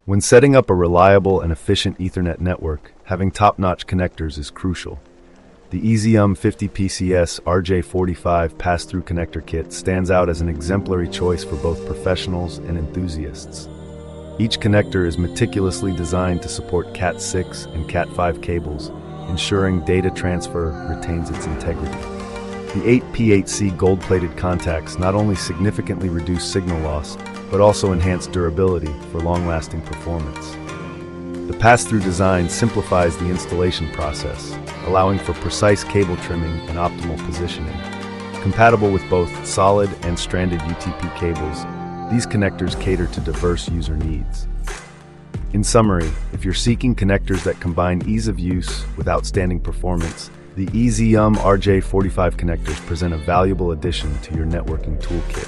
When setting up a reliable and efficient Ethernet network, having top-notch connectors is crucial. The EZYUMM 50PCS RJ45 pass-through connector kit stands out as an exemplary choice for both professionals and enthusiasts. Each connector is meticulously designed to support Cat6 and Cat5 cables, ensuring data transfer retains its integrity. The 8P8C gold-plated contacts not only significantly reduce signal loss, but also enhance durability for long-lasting performance. The pass-through design simplifies the installation process, allowing for precise cable trimming and optimal positioning. Compatible with both solid and stranded UTP cables, these connectors cater to diverse user needs. In summary, if you're seeking connectors that combine ease of use with outstanding performance, the EZYUMM RJ45 connectors present a valuable addition to your networking toolkit.